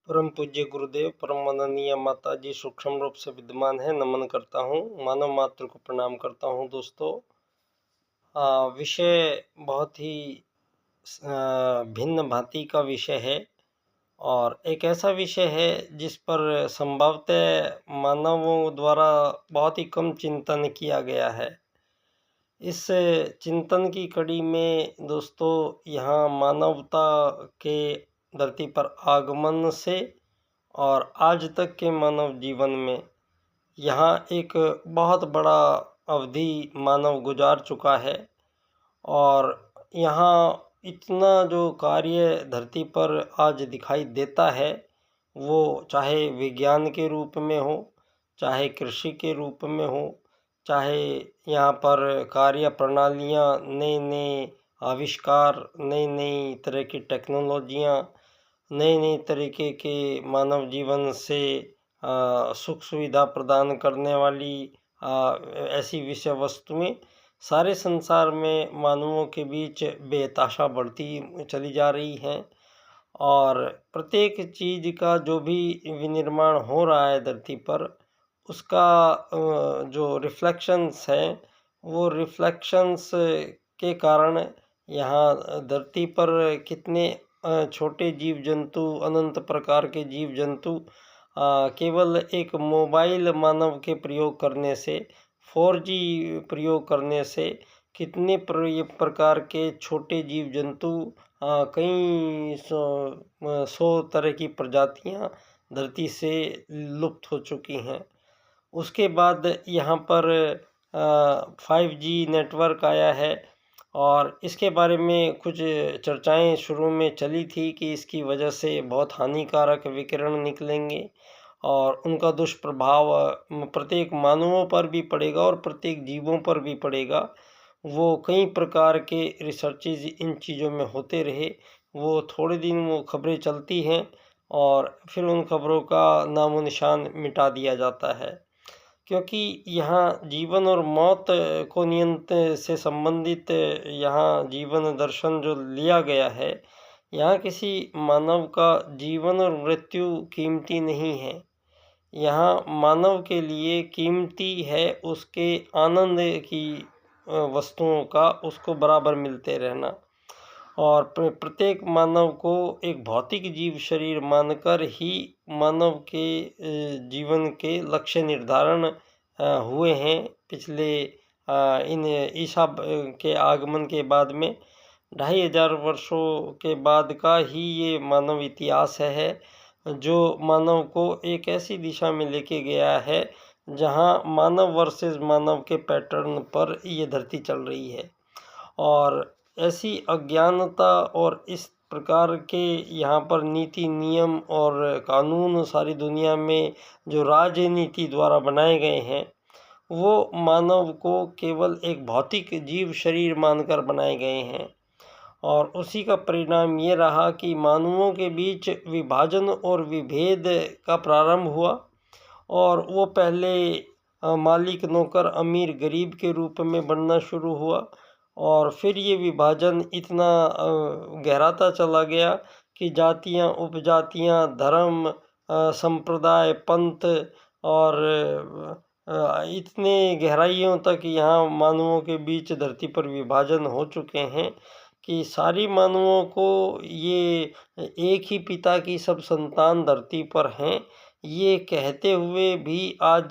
परम पूज्य गुरुदेव, परम वंदनीय माता जी सूक्ष्म रूप से विद्यमान है, नमन करता हूँ। मानव मात्र को प्रणाम करता हूँ। दोस्तों, विषय बहुत ही भिन्न भांति का विषय है और एक ऐसा विषय है जिस पर संभवतः मानवों द्वारा बहुत ही कम चिंतन किया गया है। इस चिंतन की कड़ी में दोस्तों, यहाँ मानवता के धरती पर आगमन से और आज तक के मानव जीवन में यहाँ एक बहुत बड़ा अवधि मानव गुजार चुका है और यहाँ इतना जो कार्य धरती पर आज दिखाई देता है, वो चाहे विज्ञान के रूप में हो, चाहे कृषि के रूप में हो, चाहे यहाँ पर कार्य प्रणालियाँ, नए नए आविष्कार, नई नई तरह की टेक्नोलॉजियाँ, नए नए तरीके के मानव जीवन से सुख सुविधा प्रदान करने वाली ऐसी विषय वस्तुएं सारे संसार में मानवों के बीच बेतहाशा बढ़ती चली जा रही हैं और प्रत्येक चीज़ का जो भी विनिर्माण हो रहा है धरती पर, उसका जो रिफ्लेक्शंस हैं, वो रिफ्लेक्शंस के कारण यहाँ धरती पर कितने छोटे जीव जंतु, अनंत प्रकार के जीव जंतु केवल एक मोबाइल मानव के प्रयोग करने से, 4G प्रयोग करने से कितने प्रकार के छोटे जीव जंतु, कई सौ तरह की प्रजातियां धरती से लुप्त हो चुकी हैं। उसके बाद यहाँ पर 5G नेटवर्क आया है और इसके बारे में कुछ चर्चाएं शुरू में चली थी कि इसकी वजह से बहुत हानिकारक विकिरण निकलेंगे और उनका दुष्प्रभाव प्रत्येक मानवों पर भी पड़ेगा और प्रत्येक जीवों पर भी पड़ेगा। वो कई प्रकार के रिसर्चेज इन चीज़ों में होते रहे, वो थोड़े दिन वो खबरें चलती हैं और फिर उन खबरों का नामो निशान मिटा दिया जाता है, क्योंकि यहाँ जीवन और मौत को नियंत्रण से संबंधित यहाँ जीवन दर्शन जो लिया गया है, यहाँ किसी मानव का जीवन और मृत्यु कीमती नहीं है। यहाँ मानव के लिए कीमती है उसके आनंद की वस्तुओं का उसको बराबर मिलते रहना और प्रत्येक मानव को एक भौतिक जीव शरीर मानकर ही मानव के जीवन के लक्ष्य निर्धारण हुए हैं। पिछले इन ईसा के आगमन के बाद में 2500 वर्षों के बाद का ही ये मानव इतिहास है, जो मानव को एक ऐसी दिशा में लेके गया है जहां मानव वर्सेस मानव के पैटर्न पर ये धरती चल रही है। और ऐसी अज्ञानता और इस प्रकार के यहाँ पर नीति नियम और कानून सारी दुनिया में जो राजनीति द्वारा बनाए गए हैं, वो मानव को केवल एक भौतिक जीव शरीर मानकर बनाए गए हैं और उसी का परिणाम ये रहा कि मानवों के बीच विभाजन और विभेद का प्रारंभ हुआ और वो पहले मालिक नौकर, अमीर गरीब के रूप में बनना शुरू हुआ और फिर ये विभाजन इतना गहराता चला गया कि जातियाँ, उपजातियाँ, धर्म, संप्रदाय, पंथ और इतने गहराइयों तक यहाँ मानवों के बीच धरती पर विभाजन हो चुके हैं कि सारी मानवों को ये एक ही पिता की सब संतान धरती पर हैं, ये कहते हुए भी आज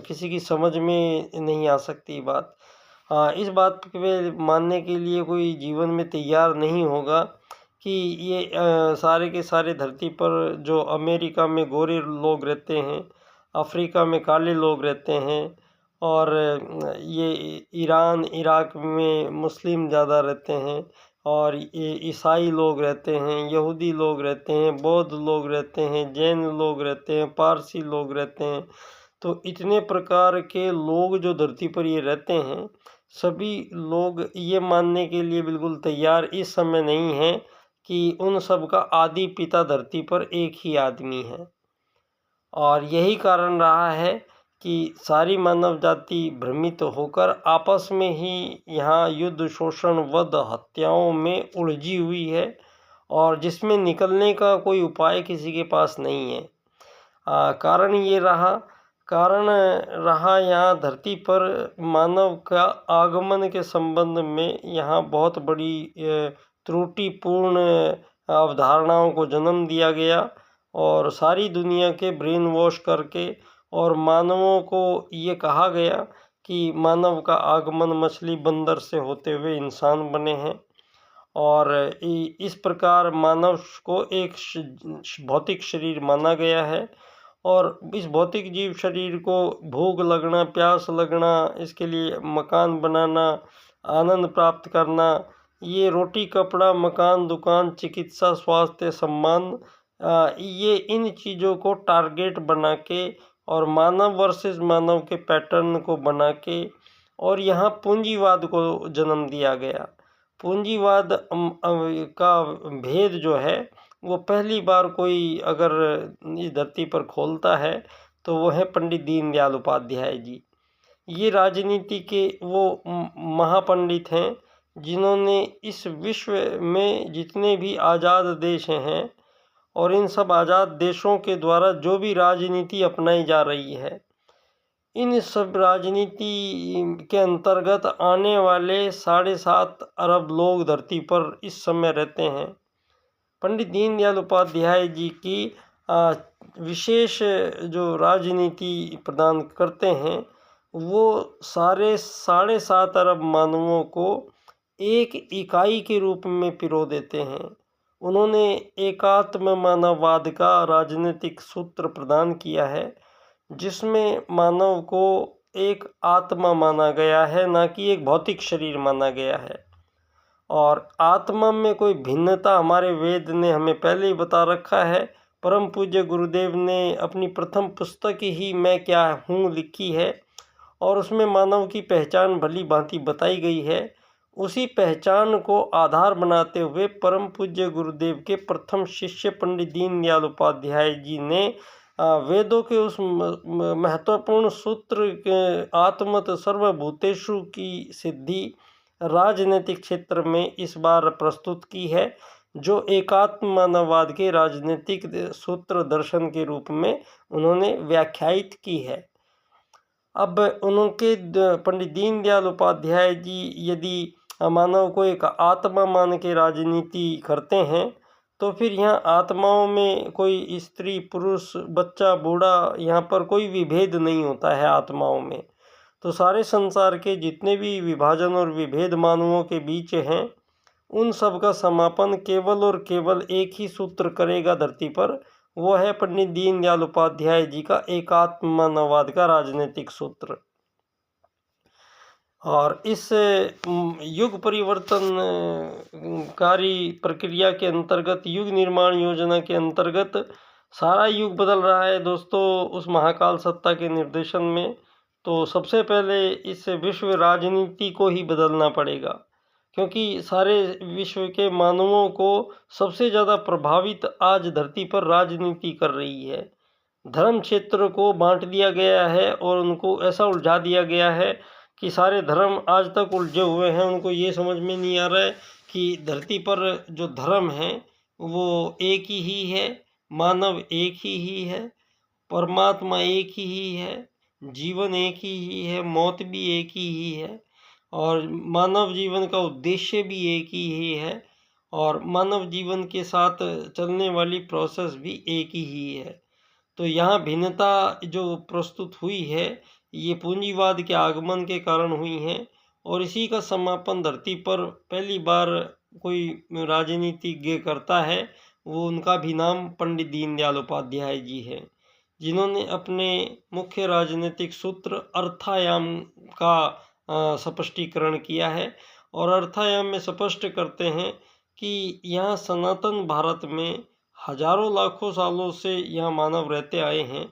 किसी की समझ में नहीं आ सकती बात। इस बात पे मानने के लिए कोई जीवन में तैयार नहीं होगा कि ये सारे के सारे धरती पर जो अमेरिका में गोरे लोग रहते हैं, अफ्रीका में काले लोग रहते हैं और ये ईरान, इराक में मुस्लिम ज़्यादा रहते हैं और ये ईसाई लोग रहते हैं, यहूदी लोग रहते हैं, बौद्ध लोग रहते हैं, जैन लोग रहते हैं, पारसी लोग रहते हैं। तो इतने प्रकार के लोग जो धरती पर ये रहते हैं, सभी लोग ये मानने के लिए बिल्कुल तैयार इस समय नहीं हैं कि उन सब का आदि पिता धरती पर एक ही आदमी है। और यही कारण रहा है कि सारी मानव जाति भ्रमित होकर आपस में ही यहाँ युद्ध, शोषण, वध, हत्याओं में उलझी हुई है और जिसमें निकलने का कोई उपाय किसी के पास नहीं है। कारण रहा यहाँ धरती पर मानव का आगमन के संबंध में यहाँ बहुत बड़ी त्रुटिपूर्ण अवधारणाओं को जन्म दिया गया और सारी दुनिया के ब्रेन वॉश करके और मानवों को ये कहा गया कि मानव का आगमन मछली बंदर से होते हुए इंसान बने हैं और इस प्रकार मानव को एक भौतिक शरीर माना गया है और इस भौतिक जीव शरीर को भूख लगना, प्यास लगना, इसके लिए मकान बनाना, आनंद प्राप्त करना, ये रोटी कपड़ा मकान दुकान चिकित्सा स्वास्थ्य सम्मान, ये इन चीज़ों को टारगेट बना के और मानव वर्सेस मानव के पैटर्न को बना के और यहाँ पूंजीवाद को जन्म दिया गया। पूंजीवाद का भेद जो है वो पहली बार कोई अगर इस धरती पर खोलता है तो वो है पंडित दीनदयाल उपाध्याय जी। ये राजनीति के वो महापंडित हैं जिन्होंने इस विश्व में जितने भी आज़ाद देश हैं और इन सब आज़ाद देशों के द्वारा जो भी राजनीति अपनाई जा रही है, इन सब राजनीति के अंतर्गत आने वाले 7.5 अरब लोग धरती पर इस समय रहते हैं। पंडित दीनदयाल उपाध्याय जी की विशेष जो राजनीति प्रदान करते हैं वो सारे 7.5 अरब मानवों को एक इकाई के रूप में पिरो देते हैं। उन्होंने एकात्म मानववाद का राजनीतिक सूत्र प्रदान किया है जिसमें मानव को एक आत्मा माना गया है, ना कि एक भौतिक शरीर माना गया है। और आत्मा में कोई भिन्नता हमारे वेद ने हमें पहले ही बता रखा है। परम पूज्य गुरुदेव ने अपनी प्रथम पुस्तक ही मैं क्या हूँ लिखी है और उसमें मानव की पहचान भली भांति बताई गई है। उसी पहचान को आधार बनाते हुए परम पूज्य गुरुदेव के प्रथम शिष्य पंडित दीनदयाल उपाध्याय जी ने वेदों के उस महत्वपूर्ण सूत्र के आत्मत सर्वभूतेषु की सिद्धि राजनीतिक क्षेत्र में इस बार प्रस्तुत की है, जो एकात्म मानववाद के राजनीतिक सूत्र दर्शन के रूप में उन्होंने व्याख्यायित की है। अब उनके पंडित दीनदयाल उपाध्याय जी यदि मानव को एक आत्मा मान के राजनीति करते हैं तो फिर यहाँ आत्माओं में कोई स्त्री पुरुष बच्चा बूढ़ा यहाँ पर कोई विभेद नहीं होता है आत्माओं में। तो सारे संसार के जितने भी विभाजन और विभेद मानवों के बीच हैं उन सब का समापन केवल और केवल एक ही सूत्र करेगा धरती पर, वो है पंडित दीनदयाल उपाध्याय जी का एकात्म मानववाद का राजनीतिक सूत्र। और इस युग परिवर्तनकारी प्रक्रिया के अंतर्गत युग निर्माण योजना के अंतर्गत सारा युग बदल रहा है दोस्तों उस महाकाल सत्ता के निर्देशन में। तो सबसे पहले इस विश्व राजनीति को ही बदलना पड़ेगा क्योंकि सारे विश्व के मानवों को सबसे ज़्यादा प्रभावित आज धरती पर राजनीति कर रही है। धर्म क्षेत्र को बांट दिया गया है और उनको ऐसा उलझा दिया गया है कि सारे धर्म आज तक उलझे हुए हैं। उनको ये समझ में नहीं आ रहा है कि धरती पर जो धर्म है वो एक ही है, मानव एक ही है, परमात्मा एक ही है, जीवन एक ही है, मौत भी एक ही है और मानव जीवन का उद्देश्य भी एक ही है और मानव जीवन के साथ चलने वाली प्रोसेस भी एक ही है। तो यहाँ भिन्नता जो प्रस्तुत हुई है ये पूंजीवाद के आगमन के कारण हुई है और इसी का समापन धरती पर पहली बार कोई राजनीतिज्ञ करता है, वो उनका भी नाम पंडित दीनदयाल उपाध्याय जी है, जिन्होंने अपने मुख्य राजनीतिक सूत्र अर्थायाम का स्पष्टीकरण किया है। और अर्थायाम में स्पष्ट करते हैं कि यहाँ सनातन भारत में हजारों लाखों सालों से यहाँ मानव रहते आए हैं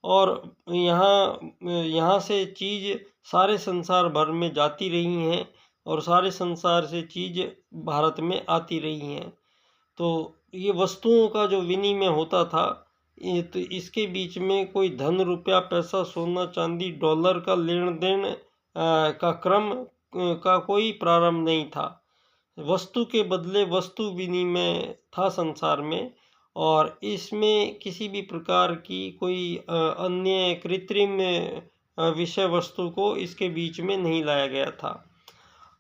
और यहाँ से चीज़ सारे संसार भर में जाती रही हैं और सारे संसार से चीज़ भारत में आती रही हैं। तो ये वस्तुओं का जो विनिमय होता था ये तो इसके बीच में कोई धन रुपया पैसा सोना चांदी डॉलर का लेन देन का क्रम का कोई प्रारंभ नहीं था। वस्तु के बदले वस्तु विनिमय था संसार में, और इसमें किसी भी प्रकार की कोई अन्य कृत्रिम विषय वस्तु को इसके बीच में नहीं लाया गया था।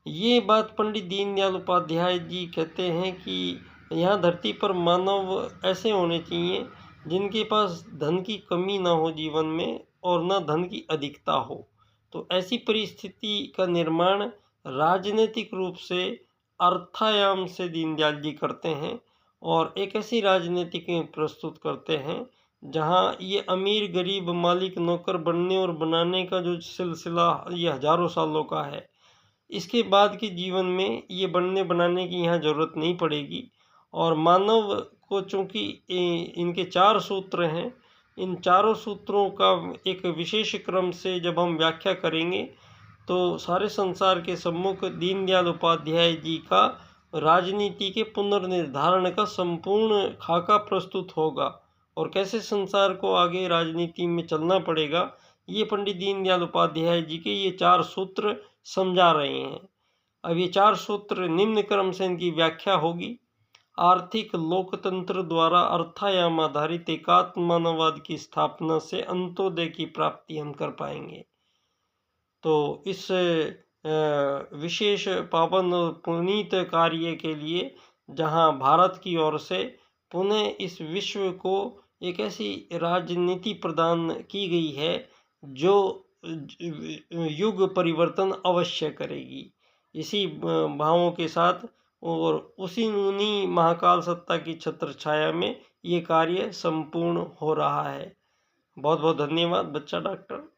ये बात पंडित दीनदयाल उपाध्याय जी कहते हैं कि यहाँ धरती पर मानव ऐसे होने चाहिए जिनके पास धन की कमी ना हो जीवन में और न धन की अधिकता हो। तो ऐसी परिस्थिति का निर्माण राजनीतिक रूप से अर्थायाम से दीनदयाल जी करते हैं, और एक ऐसी राजनीति प्रस्तुत करते हैं जहाँ ये अमीर गरीब मालिक नौकर बनने और बनाने का जो सिलसिला ये हजारों सालों का है, इसके बाद के जीवन में ये बनने बनाने की यहाँ ज़रूरत नहीं पड़ेगी। और मानव को चूँकि इनके 4 सूत्र हैं, इन चारों सूत्रों का एक विशेष क्रम से जब हम व्याख्या करेंगे तो सारे संसार के सम्मुख दीनदयाल उपाध्याय जी का राजनीति के पुनर्निर्धारण का संपूर्ण खाका प्रस्तुत होगा, और कैसे संसार को आगे राजनीति में चलना पड़ेगा ये पंडित दीनदयाल उपाध्याय जी के ये 4 सूत्र समझा रहे हैं। अब ये 4 सूत्र निम्न क्रम से इनकी व्याख्या होगी। आर्थिक लोकतंत्र द्वारा अर्थायाम आधारित एकात्म मानववाद की स्थापना से अंत्योदय की प्राप्ति हम कर पाएंगे। तो इस विशेष पावन और पुनीत कार्य के लिए जहां भारत की ओर से पुनः इस विश्व को एक ऐसी राजनीति प्रदान की गई है जो युग परिवर्तन अवश्य करेगी। इसी भावों के साथ और उन्हीं महाकाल सत्ता की छत्र छाया में ये कार्य संपूर्ण हो रहा है। बहुत बहुत धन्यवाद बच्चा डॉक्टर।